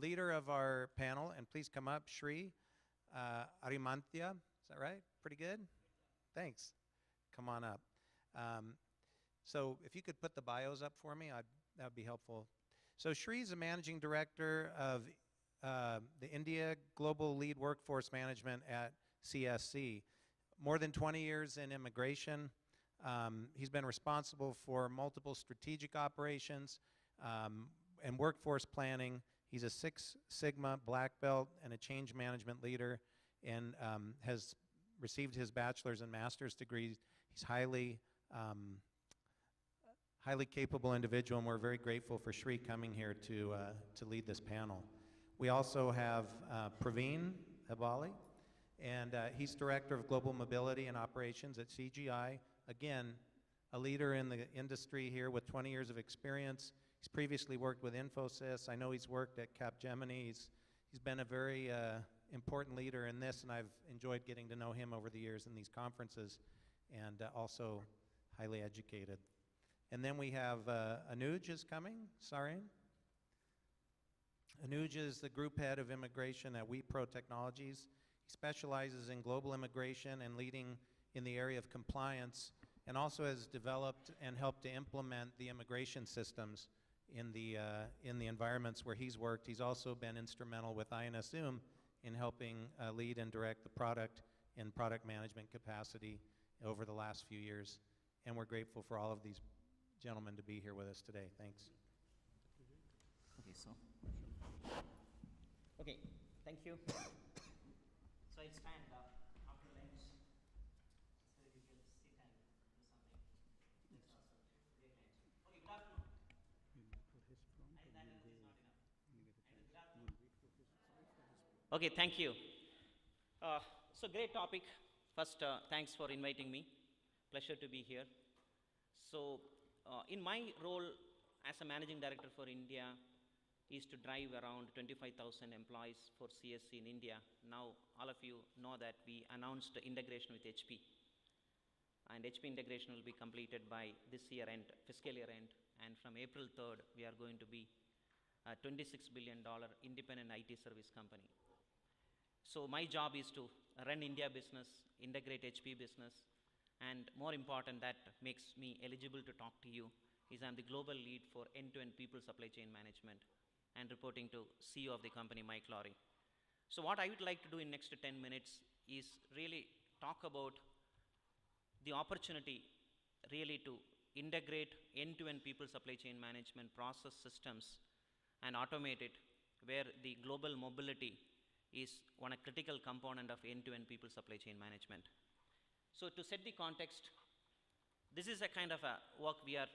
leader of our panel, and please come up, Sreekanth Arminanitahya. Is that right? Pretty good? Thanks. Come on up. So if you could put the bios up for me, that would be helpful. So Sri is the managing director of the India Global Lead Workforce Management at CSC. More than 20 years in immigration. He's been responsible for multiple strategic operations and workforce planning. He's a Six Sigma black belt and a change management leader, and has received his bachelor's and master's degrees. He's highly capable individual, and we're very grateful for Sri coming here to lead this panel. We also have Praveen Abali, and he's Director of Global Mobility and Operations at CGI. Again, a leader in the industry here with 20 years of experience. He's previously worked with INFOSYS. I know he's worked at Capgemini. He's been a very important leader in this, and I've enjoyed getting to know him over the years in these conferences, and also highly educated. And then we have Anuj is coming, Sarin. Anuj is the group head of immigration at Wipro Technologies. He specializes in global immigration and leading in the area of compliance, and also has developed and helped to implement the immigration systems in the environments where he's worked. He's also been instrumental with INSZoom in helping lead and direct the product and product management capacity over the last few years. And we're grateful for all of these gentlemen to be here with us today. Thanks. Okay, thank you. So I'll stand after lunch, so you can sit and do something. That's awesome. Great lunch. Okay, good afternoon. And that is not enough. And good afternoon. Okay, thank you. So great topic. First, thanks for inviting me. Pleasure to be here. So in my role as a managing director for India is to drive around 25,000 employees for CSC in India. Now all of you know that we announced integration with HP, and HP integration will be completed by this year end, fiscal year end, and from April 3rd we are going to be a $26 billion independent IT service company. So my job is to run India business, integrate HP business, and more important, that makes me eligible to talk to you, is I'm the global lead for end-to-end people supply chain management, and reporting to CEO of the company, Mike Lowry. So what I would like to do in next 10 minutes is really talk about the opportunity really to integrate end-to-end people supply chain management process systems and automate it, where the global mobility is one critical component of end-to-end people supply chain management. So to set the context, this is a kind of a work we are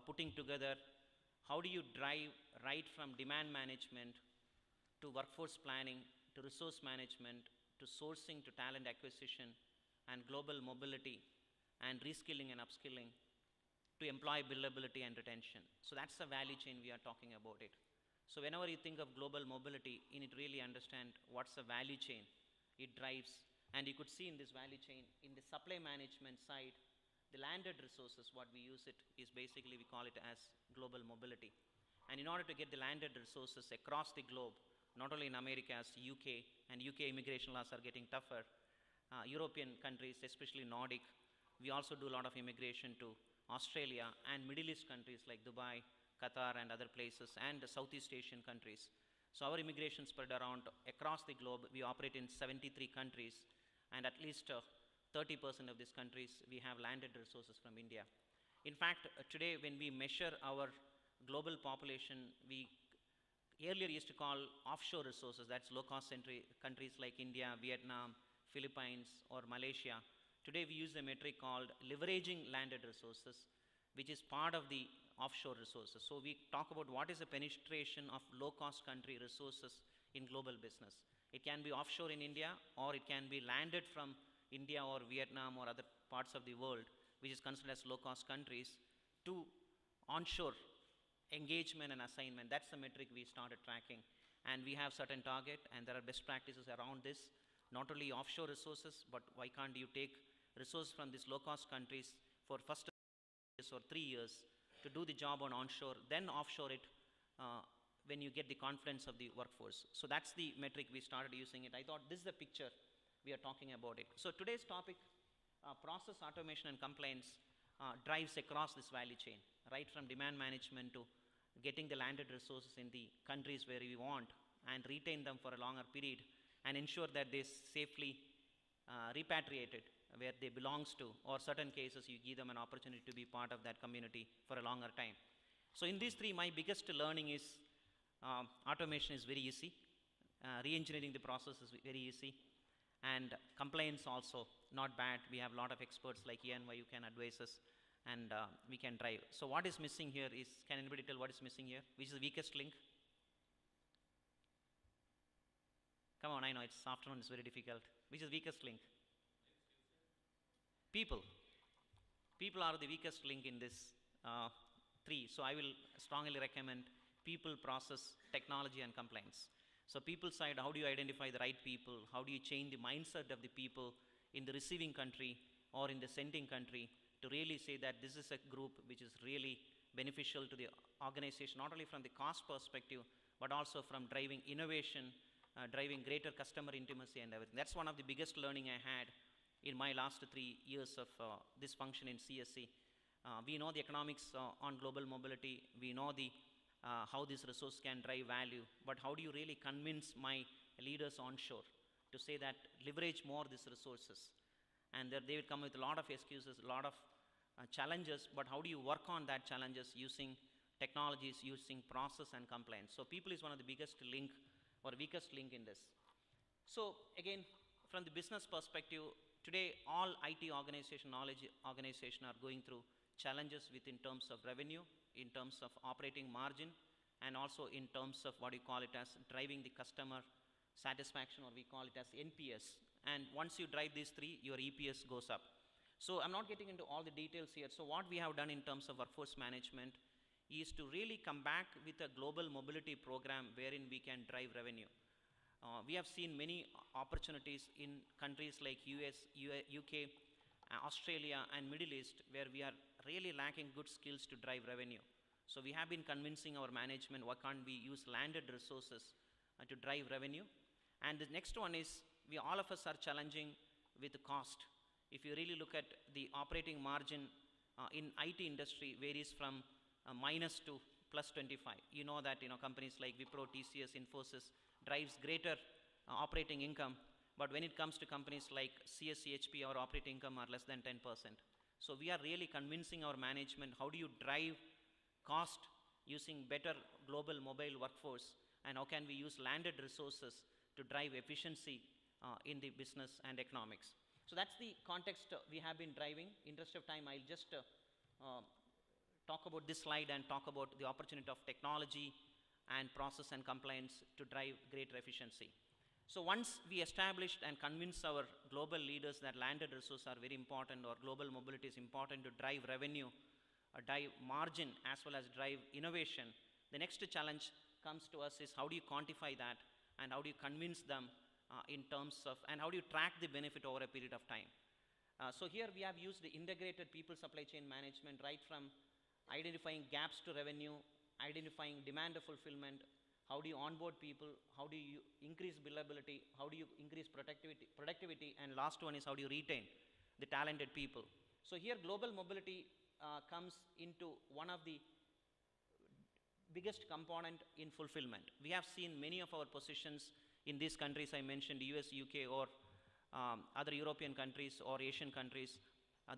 putting together. How do you drive right from demand management to workforce planning, to resource management, to sourcing, to talent acquisition, and global mobility, and reskilling and upskilling, to employee billability and retention. So that's the value chain we are talking about it. So whenever you think of global mobility, you need to really understand what's the value chain it drives. And you could see in this value chain, in the supply management side, the landed resources, what we use it is basically, we call it as global mobility. And in order to get the landed resources across the globe, not only in America, as UK, and UK immigration laws are getting tougher, European countries, especially Nordic, we also do a lot of immigration to Australia and Middle East countries like Dubai, Qatar, and other places, and the Southeast Asian countries. So our immigration spread around across the globe. We operate in 73 countries, and at least 30% of these countries, we have landed resources from India. In fact, today when we measure our global population, we earlier used to call offshore resources, that's low-cost countries like India, Vietnam, Philippines, or Malaysia. Today we use a metric called leveraging landed resources, which is part of the offshore resources. So we talk about what is the penetration of low-cost country resources in global business. It can be offshore in India, or it can be landed from India or Vietnam or other parts of the world, which is considered as low-cost countries, to onshore engagement and assignment. That's the metric we started tracking. And we have certain target, and there are best practices around this. Not only offshore resources, but why can't you take resources from these low-cost countries for first 2 years or 3 years to do the job on onshore, then offshore it when you get the confidence of the workforce. So that's the metric we started using it. I thought this is the picture we are talking about it. So today's topic, process automation and compliance, drives across this value chain, right from demand management to getting the landed resources in the countries where we want and retain them for a longer period and ensure that they safely repatriated where they belongs to, or certain cases you give them an opportunity to be part of that community for a longer time. So in these three, my biggest learning is automation is very easy, re-engineering the process is very easy, and compliance also not bad. We have a lot of experts like ENY who can advise us, and we can drive. So what is missing here is, can anybody tell what is missing here? Which is the weakest link? Come on, I know it's afternoon, it's very difficult. Which is weakest link? People. People are the weakest link in this three. So I will strongly recommend people, process, technology, and compliance. So people side, how do you identify the right people? How do you change the mindset of the people in the receiving country or in the sending country to really say that this is a group which is really beneficial to the organization, not only from the cost perspective, but also from driving innovation, driving greater customer intimacy and everything. That's one of the biggest learning I had in my last 3 years of this function in CSC. We know the economics on global mobility. We know the how this resource can drive value, but how do you really convince my leaders onshore to say that leverage more these resources? And that they will come with a lot of excuses, a lot of challenges, but how do you work on that challenges using technologies, using process and compliance? So people is one of the biggest link or weakest link in this. So again, from the business perspective, today all IT organization, knowledge organization are going through challenges within terms of revenue, in terms of operating margin, and also in terms of what you call it as driving the customer satisfaction, or we call it as NPS. And once you drive these three, your EPS goes up. So I'm not getting into all the details here. So what we have done in terms of workforce management is to really come back with a global mobility program wherein we can drive revenue. We have seen many opportunities in countries like US, UK, Australia and Middle East, where we are really lacking good skills to drive revenue. So we have been convincing our management, why can't we use landed resources to drive revenue? And the next one is, all of us are challenging with the cost. If you really look at the operating margin in IT industry varies from minus to plus 25. You know that companies like Wipro, TCS, Infosys drives greater operating income, but when it comes to companies like CSC, HP, our operating income are less than 10%. So we are really convincing our management, how do you drive cost using better global mobile workforce, and how can we use landed resources to drive efficiency in the business and economics. So that's the context we have been driving. Interest of time, I'll just talk about this slide and talk about the opportunity of technology and process and compliance to drive greater efficiency. So once we established and convinced our global leaders that landed resources are very important, or global mobility is important to drive revenue, drive margin, as well as drive innovation, the next challenge comes to us is how do you quantify that, and how do you convince them in terms of, and how do you track the benefit over a period of time. So here we have used the integrated people supply chain management, right from identifying gaps to revenue, identifying demand fulfillment, how do you onboard people, how do you increase billability, how do you increase productivity, and last one is how do you retain the talented people. So here global mobility comes into one of the biggest component in fulfillment. We have seen many of our positions in these countries I mentioned, US, UK, or other European countries or Asian countries,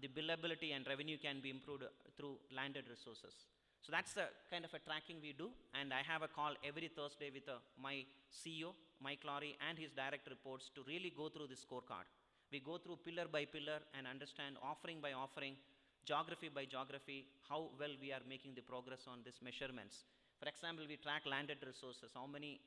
the billability and revenue can be improved through landed resources. So that's the kind of a tracking we do, and I have a call every Thursday with my CEO, Mike Lowry, and his direct reports to really go through this scorecard. We go through pillar by pillar and understand offering by offering, geography by geography, how well we are making the progress on these measurements. For example, we track landed resources, how many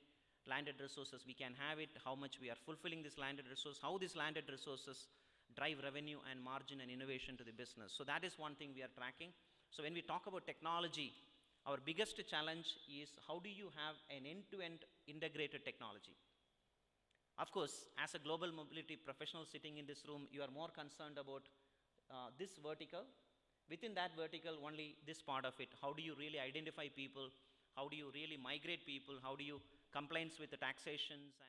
landed resources we can have it, how much we are fulfilling this landed resource, how these landed resources drive revenue and margin and innovation to the business. So that is one thing we are tracking. So when we talk about technology, our biggest challenge is how do you have an end-to-end integrated technology? Of course, as a global mobility professional sitting in this room, you are more concerned about this vertical. Within that vertical, only this part of it. How do you really identify people? how do you really migrate people, how do you compliance with the taxations, and